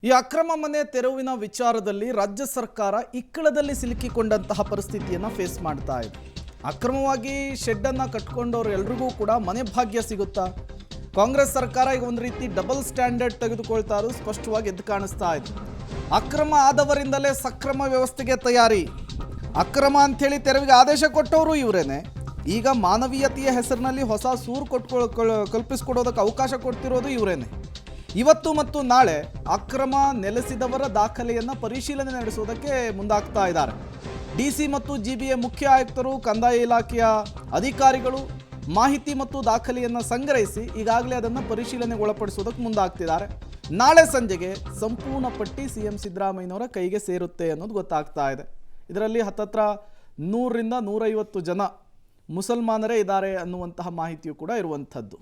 ಈ ಅಕ್ರಮ ಮನೆ ತೆರವಿನ ವಿಚಾರದಲ್ಲಿ ರಾಜ್ಯ ಸರ್ಕಾರ ಇಕ್ಕಳದಲ್ಲಿ ಸಿಲುಕಿಕೊಂಡಂತಹ ಪರಿಸ್ಥಿತಿಯನ್ನು ಫೇಸ್ ಮಾಡ್ತಾ ಇದೆ. ಅಕ್ರಮವಾಗಿ ಶೆಡ್ ಅನ್ನು ಕಟ್ಟಿಕೊಂಡವರು ಎಲ್ರಿಗೂ ಕೂಡ ಮನೆ ಭಾಗ್ಯ ಸಿಗುತ್ತಾ? ಕಾಂಗ್ರೆಸ್ ಸರ್ಕಾರ ಈಗ ಒಂದು ರೀತಿ ಡಬಲ್ ಸ್ಟ್ಯಾಂಡರ್ಡ್ ತೆಗೆದುಕೊಳ್ತಾ ಇರೋದು ಸ್ಪಷ್ಟವಾಗಿ ಎದ್ದು ಕಾಣಿಸ್ತಾ ಇದೆ. ಅಕ್ರಮ ಆದವರಿಂದಲೇ ಸಕ್ರಮ ವ್ಯವಸ್ಥೆಗೆ ತಯಾರಿ. ಅಕ್ರಮ ಅಂಥೇಳಿ ತೆರವಿಗೆ ಆದೇಶ ಕೊಟ್ಟವರು ಇವರೇನೆ. ಈಗ ಮಾನವೀಯತೆಯ ಹೆಸರಿನಲ್ಲಿ ಹೊಸ ಸೂರು ಕಲ್ಪಿಸಿಕೊಡೋದಕ್ಕೆ ಅವಕಾಶ ಕೊಡ್ತಿರೋದು ಇವರೇನೆ. ಇವತ್ತು ಮತ್ತು ನಾಳೆ ಅಕ್ರಮ ನೆಲೆಸಿದವರ ದಾಖಲೆಯನ್ನು ಪರಿಶೀಲನೆ ನಡೆಸುವುದಕ್ಕೆ ಮುಂದಾಗ್ತಾ ಇದ್ದಾರೆ. ಡಿಸಿ ಮತ್ತು ಜಿಬಿಎ ಮುಖ್ಯ ಆಯುಕ್ತರು, ಕಂದಾಯ ಇಲಾಖೆಯ ಅಧಿಕಾರಿಗಳು ಮಾಹಿತಿ ಮತ್ತು ದಾಖಲೆಯನ್ನು ಸಂಗ್ರಹಿಸಿ ಈಗಾಗಲೇ ಅದನ್ನು ಪರಿಶೀಲನೆಗೆ ಒಳಪಡಿಸುವುದಕ್ಕೆ ಮುಂದಾಗ್ತಿದ್ದಾರೆ. ನಾಳೆ ಸಂಜೆಗೆ ಸಂಪೂರ್ಣ ಪಟ್ಟಿ ಸಿಎಂ ಸಿದ್ದರಾಮಯ್ಯನವರ ಕೈಗೆ ಸೇರುತ್ತೆ ಅನ್ನೋದು ಗೊತ್ತಾಗ್ತಾ ಇದೆ. ಇದರಲ್ಲಿ ಹತ್ತತ್ರ 100ರಿಂದ 150 ಜನ ಮುಸಲ್ಮಾನರೇ ಇದ್ದಾರೆ ಅನ್ನುವಂತಹ ಮಾಹಿತಿಯು ಕೂಡ ಇರುವಂಥದ್ದು.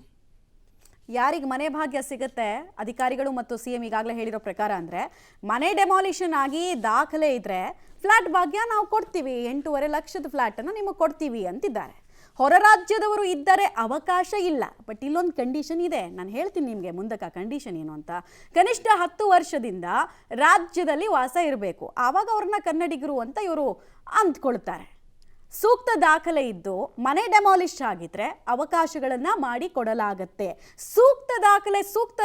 ಯಾರಿಗೆ ಮನೆ ಭಾಗ್ಯ ಸಿಗುತ್ತೆ, ಅಧಿಕಾರಿಗಳು ಮತ್ತು ಸಿಎಂ ಈಗಾಗಲೇ ಹೇಳಿರೋ ಪ್ರಕಾರ ಅಂದರೆ ಮನೆ ಡೆಮಾಲಿಷನ್ ಆಗಿ ದಾಖಲೆ ಇದ್ದರೆ ಫ್ಲ್ಯಾಟ್ ಭಾಗ್ಯ ನಾವು ಕೊಡ್ತೀವಿ, 8.5 ಲಕ್ಷದ ಫ್ಲ್ಯಾಟನ್ನು ನಿಮಗೆ ಕೊಡ್ತೀವಿ ಅಂತಿದ್ದಾರೆ. ಹೊರ ರಾಜ್ಯದವರು ಇದ್ದರೆ ಅವಕಾಶ ಇಲ್ಲ. ಬಟ್ ಇಲ್ಲೊಂದು ಕಂಡೀಷನ್ ಇದೆ, ನಾನು ಹೇಳ್ತೀನಿ ನಿಮಗೆ ಮುಂದಕ್ಕೆ ಕಂಡೀಷನ್ ಏನು ಅಂತ. ಕನಿಷ್ಠ 10 ವರ್ಷದಿಂದ ರಾಜ್ಯದಲ್ಲಿ ವಾಸ ಇರಬೇಕು, ಆವಾಗ ಅವ್ರನ್ನ ಕನ್ನಡಿಗರು ಅಂತ ಇವರು ಅಂದ್ಕೊಳ್ತಾರೆ. ಸೂಕ್ತ ದಾಖಲೆ ಇದ್ದು ಮನೆ ಡೆಮಾಲಿಷ್ ಆಗಿದ್ರೆ ಅವಕಾಶಗಳನ್ನು ಮಾಡಿ ಕೊಡಲಾಗತ್ತೆ. ಸೂಕ್ತ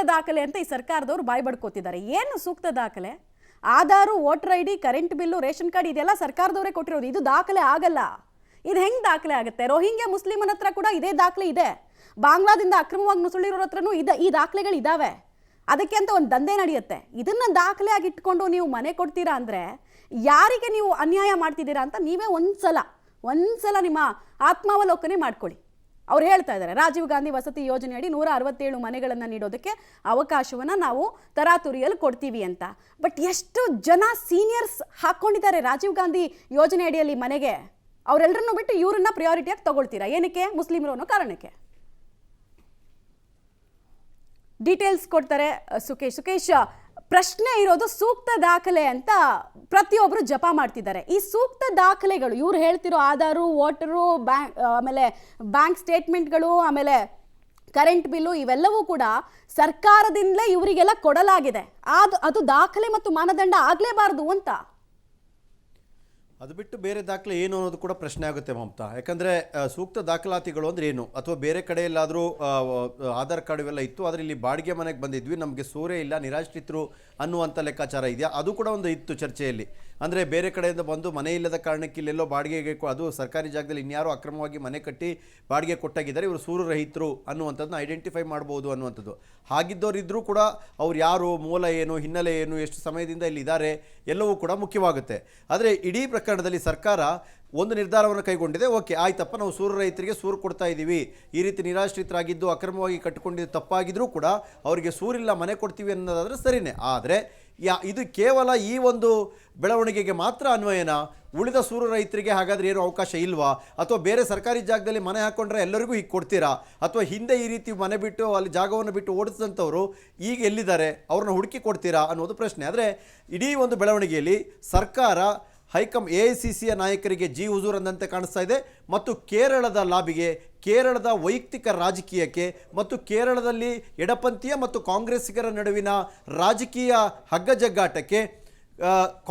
ದಾಖಲೆ ಅಂತ ಈ ಸರ್ಕಾರದವರು ಬಾಯಿ ಬಡ್ಕೋತಿದ್ದಾರೆ. ಏನು ಸೂಕ್ತ ದಾಖಲೆ? Aadhaar, voter ID, current bill, ration card ಇದೆಲ್ಲ ಸರ್ಕಾರದವರೇ ಕೊಟ್ಟಿರೋದು. ಇದು ದಾಖಲೆ ಆಗಲ್ಲ. ಇದು ಹೆಂಗೆ ದಾಖಲೆ ಆಗುತ್ತೆ? ರೋಹಿಂಗ್ಯಾ ಮುಸ್ಲಿಮನ ಹತ್ರ ಕೂಡ ಇದೇ ದಾಖಲೆ ಇದೆ. ಬಾಂಗ್ಲಾದಿಂದ ಅಕ್ರಮವಾಗಿ ನುಸುಳಿರೋರ ಹತ್ರನೂ ಈ ದಾಖಲೆಗಳು ಇದ್ದಾವೆ. ಅದಕ್ಕೆ ಅಂತ ಒಂದು ದಂಧೆ ನಡೆಯುತ್ತೆ. ಇದನ್ನು ದಾಖಲೆ ಆಗಿ ಇಟ್ಕೊಂಡು ನೀವು ಮನೆ ಕೊಡ್ತೀರಾ ಅಂದರೆ ಯಾರಿಗೆ ನೀವು ಅನ್ಯಾಯ ಮಾಡ್ತಿದ್ದೀರಾ ಅಂತ ನೀವೇ ಒಂದ್ಸಲ ನಿಮ್ಮ ಆತ್ಮಾವಲೋಕನೆ ಮಾಡ್ಕೊಳ್ಳಿ. ಅವ್ರು ಹೇಳ್ತಾ ಇದ್ದಾರೆ, ರಾಜೀವ್ ಗಾಂಧಿ ವಸತಿ ಯೋಜನೆಯಡಿ 167 ಮನೆಗಳನ್ನು ನೀಡೋದಕ್ಕೆ ಅವಕಾಶವನ್ನು ನಾವು ತರಾತುರಿಯಲ್ಲಿ ಕೊಡ್ತೀವಿ ಅಂತ. ಬಟ್ ಎಷ್ಟು ಜನ ಸೀನಿಯರ್ಸ್ ಹಾಕ್ಕೊಂಡಿದ್ದಾರೆ ರಾಜೀವ್ ಗಾಂಧಿ ಯೋಜನೆ ಅಡಿಯಲ್ಲಿ ಮನೆಗೆ? ಅವರೆಲ್ಲರನ್ನೂ ಬಿಟ್ಟು ಇವ್ರನ್ನ ಪ್ರಿಯಾರಿಟಿಯಾಗಿ ತಗೊಳ್ತೀರಾ. ಏನಕ್ಕೆ? ಮುಸ್ಲಿಮರು ಅನ್ನೋ ಕಾರಣಕ್ಕೆ. ಡೀಟೇಲ್ಸ್ ಕೊಡ್ತಾರೆ ಸುಕೇಶ್. ಪ್ರಶ್ನೆ ಇರೋದು ಸೂಕ್ತ ದಾಖಲೆ ಅಂತ ಪ್ರತಿಯೊಬ್ಬರು ಜಪ ಮಾಡ್ತಿದ್ದಾರೆ. ಈ ಸೂಕ್ತ ದಾಖಲೆಗಳು ಇವ್ರು ಹೇಳ್ತಿರೋ ಆಧಾರು, ವೋಟರು, ಆಮೇಲೆ ಬ್ಯಾಂಕ್ ಸ್ಟೇಟ್ಮೆಂಟ್ಗಳು, ಆಮೇಲೆ ಕರೆಂಟ್ ಬಿಲ್ಲು, ಇವೆಲ್ಲವೂ ಕೂಡ ಸರ್ಕಾರದಿಂದಲೇ ಇವರಿಗೆಲ್ಲ ಕೊಡಲಾಗಿದೆ. ಅದು ದಾಖಲೆ ಮತ್ತು ಮಾನದಂಡ ಆಗಲೇಬಾರ್ದು ಅಂತ. ಅದು ಬಿಟ್ಟು ಬೇರೆ ದಾಖಲೆ ಏನು ಅನ್ನೋದು ಕೂಡ ಪ್ರಶ್ನೆ ಆಗುತ್ತೆ ಮಮತಾ. ಯಾಕಂದರೆ ಸೂಕ್ತ ದಾಖಲಾತಿಗಳು ಅಂದರೆ ಏನು? ಅಥವಾ ಬೇರೆ ಕಡೆಯಲ್ಲಾದರೂ ಆಧಾರ್ ಕಾರ್ಡ್ ಇವೆಲ್ಲ ಇತ್ತು, ಆದರೆ ಇಲ್ಲಿ ಬಾಡಿಗೆ ಮನೆಗೆ ಬಂದಿದ್ವಿ, ನಮಗೆ ಸೂರೇ ಇಲ್ಲ, ನಿರಾಶ್ರಿತರು ಅನ್ನುವಂಥ ಲೆಕ್ಕಾಚಾರ ಇದೆಯಾ? ಅದು ಕೂಡ ಒಂದು ಇತ್ತು ಚರ್ಚೆಯಲ್ಲಿ. ಅಂದರೆ ಬೇರೆ ಕಡೆಯಿಂದ ಬಂದು ಮನೆ ಇಲ್ಲದ ಕಾರಣಕ್ಕೆ ಇಲ್ಲೆಲ್ಲೋ ಬಾಡಿಗೆಗೆ, ಅದು ಸರ್ಕಾರಿ ಜಾಗದಲ್ಲಿ ಇನ್ಯಾರೋ ಅಕ್ರಮವಾಗಿ ಮನೆ ಕಟ್ಟಿ ಬಾಡಿಗೆ ಕೊಟ್ಟಾಗಿದ್ದಾರೆ, ಇವರು ಸೂರು ರಹಿತರು ಅನ್ನುವಂಥದ್ದನ್ನ ಐಡೆಂಟಿಫೈ ಮಾಡ್ಬೋದು ಅನ್ನುವಂಥದ್ದು. ಹಾಗಿದ್ದವರು ಇದ್ದರೂ ಕೂಡ ಅವ್ರು ಯಾರು, ಮೂಲ ಏನು, ಹಿನ್ನೆಲೆ ಏನು, ಎಷ್ಟು ಸಮಯದಿಂದ ಇಲ್ಲಿದ್ದಾರೆ ಎಲ್ಲವೂ ಕೂಡ ಮುಖ್ಯವಾಗುತ್ತೆ. ಆದರೆ ಇಡೀ ಪ್ರಕರಣದಲ್ಲಿ ಸರ್ಕಾರ ಒಂದು ನಿರ್ಧಾರವನ್ನು ಕೈಗೊಂಡಿದೆ. ಓಕೆ, ಆಯ್ತಪ್ಪ, ನಾವು ಸೂರು ರೈತರಿಗೆ ಸೂರು ಕೊಡ್ತಾ ಇದ್ದೀವಿ, ಈ ರೀತಿ ನಿರಾಶ್ರಿತರಾಗಿದ್ದು ಅಕ್ರಮವಾಗಿ ಕಟ್ಟಿಕೊಂಡಿದ್ದು ತಪ್ಪಾಗಿದ್ರೂ ಕೂಡ ಅವರಿಗೆ ಸೂರಿಲ್ಲ, ಮನೆ ಕೊಡ್ತೀವಿ ಅನ್ನೋದಾದರೆ ಸರಿನೇ. ಆದರೆ ಇದು ಕೇವಲ ಈ ಒಂದು ಬೆಳವಣಿಗೆಗೆ ಮಾತ್ರ ಅನ್ವಯನ? ಉಳಿದ ಸೂರು ರೈತರಿಗೆ ಹಾಗಾದರೆ ಏನು ಅವಕಾಶ ಇಲ್ವಾ? ಅಥವಾ ಬೇರೆ ಸರ್ಕಾರಿ ಜಾಗದಲ್ಲಿ ಮನೆ ಹಾಕ್ಕೊಂಡ್ರೆ ಎಲ್ಲರಿಗೂ ಹೀಗೆ ಕೊಡ್ತೀರಾ? ಅಥವಾ ಹಿಂದೆ ಈ ರೀತಿ ಮನೆ ಬಿಟ್ಟು ಅಲ್ಲಿ ಜಾಗವನ್ನು ಬಿಟ್ಟು ಓಡಿಸಿದಂಥವರು ಈಗ ಎಲ್ಲಿದ್ದಾರೆ, ಅವ್ರನ್ನ ಹುಡುಕಿ ಕೊಡ್ತೀರಾ ಅನ್ನೋದು ಪ್ರಶ್ನೆ. ಆದರೆ ಇಡೀ ಒಂದು ಬೆಳವಣಿಗೆಯಲ್ಲಿ ಸರ್ಕಾರ AICCಯ ನಾಯಕರಿಗೆ ಜಿ ಹುಜೂರ್ ಅಂದಂತೆ ಕಾಣಿಸ್ತಾ ಇದೆ. ಮತ್ತು ಕೇರಳದ ಲಾಬಿಗೆ, ಕೇರಳದ ವೈಯಕ್ತಿಕ ರಾಜಕೀಯಕ್ಕೆ ಮತ್ತು ಕೇರಳದಲ್ಲಿ ಎಡಪಂಥೀಯ ಮತ್ತು ಕಾಂಗ್ರೆಸ್ಸಿಗರ ನಡುವಿನ ರಾಜಕೀಯ ಹಗ್ಗಜಗ್ಗಾಟಕ್ಕೆ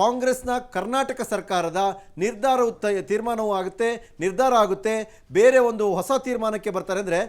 ಕಾಂಗ್ರೆಸ್ನ ಕರ್ನಾಟಕ ಸರ್ಕಾರದ ತೀರ್ಮಾನವೂ ಆಗುತ್ತೆ, ನಿರ್ಧಾರ ಆಗುತ್ತೆ. ಬೇರೆ ಒಂದು ಹೊಸ ತೀರ್ಮಾನಕ್ಕೆ ಬರ್ತಾರೆ. ಅಂದರೆ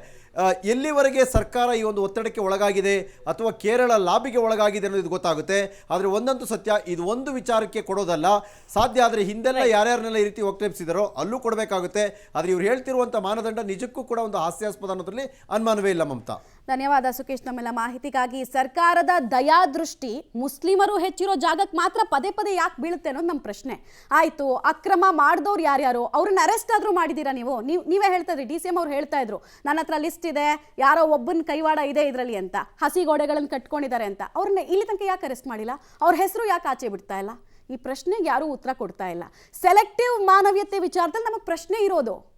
ಎಲ್ಲಿವರೆಗೆ ಸರ್ಕಾರ ಈ ಒಂದು ಒತ್ತಡಕ್ಕೆ ಒಳಗಾಗಿದೆ ಅಥವಾ ಕೇರಳ ಲಾಬಿಗೆ ಒಳಗಾಗಿದೆ ಅನ್ನೋದು ಗೊತ್ತಾಗುತ್ತೆ. ಆದರೆ ಒಂದಂತೂ ಸತ್ಯ, ಇದು ಒಂದು ವಿಚಾರಕ್ಕೆ ಕೊಡೋದಲ್ಲ. ಸಾಧ್ಯ ಆದರೆ ಹಿಂದೆಲ್ಲ ಯಾರ್ಯಾರನ್ನೆಲ್ಲ ಈ ರೀತಿ ಒಕ್ಕಲೆಬ್ಸಿದಾರೋ ಅಲ್ಲೂ ಕೊಡಬೇಕಾಗುತ್ತೆ. ಆದರೆ ಇವ್ರು ಹೇಳ್ತಿರುವಂಥ ಮಾನದಂಡ ನಿಜಕ್ಕೂ ಕೂಡ ಒಂದು ಹಾಸ್ಯಾಸ್ಪದ ಅನ್ನೋದ್ರಲ್ಲಿ ಅನುಮಾನವೇ ಇಲ್ಲ ಮಮತಾ. ಧನ್ಯವಾದ ಸುಕೇಶ್ ನಮ್ಮೆಲ್ಲ ಮಾಹಿತಿಗಾಗಿ. ಸರ್ಕಾರದ ದಯಾದೃಷ್ಟಿ ಮುಸ್ಲಿಮರು ಹೆಚ್ಚಿರೋ ಜಾಗಕ್ಕೆ ಮಾತ್ರ ಪದೇ ಯಾಕೆ ಬೀಳುತ್ತೆ ಅನ್ನೋದು ನಮ್ಮ ಪ್ರಶ್ನೆ. ಆಯಿತು, ಅಕ್ರಮ ಮಾಡಿದವ್ರು ಯಾರ್ಯಾರು ಅವ್ರನ್ನ ಅರೆಸ್ಟ್ ಆದರೂ ಮಾಡಿದ್ದೀರಾ ನೀವೇ ಹೇಳ್ತಾ ಇದ್ರಿ, DCM ಅವ್ರು ಹೇಳ್ತಾ ಇದ್ರು, ನನ್ನ ಹತ್ರ ಲಿಸ್ಟ್ ಇದೆ, ಯಾರೋ ಒಬ್ಬನ ಕೈವಾಡ ಇದೆ ಇದರಲ್ಲಿ ಅಂತ, ಹಸಿ ಗೋಡೆಗಳನ್ನು ಕಟ್ಕೊಂಡಿದ್ದಾರೆ ಅಂತ. ಅವ್ರನ್ನ ಇಲ್ಲಿ ತನಕ ಯಾಕೆ ಅರೆಸ್ಟ್ ಮಾಡಿಲ್ಲ? ಅವ್ರ ಹೆಸರು ಯಾಕೆ ಆಚೆ ಬಿಡ್ತಾ ಇಲ್ಲ? ಈ ಪ್ರಶ್ನೆಗೆ ಯಾರೂ ಉತ್ತರ ಕೊಡ್ತಾ ಇಲ್ಲ. ಸೆಲೆಕ್ಟಿವ್ ಮಾನವೀಯತೆ ವಿಚಾರದಲ್ಲಿ ನಮಗೆ ಪ್ರಶ್ನೆ ಇರೋದು.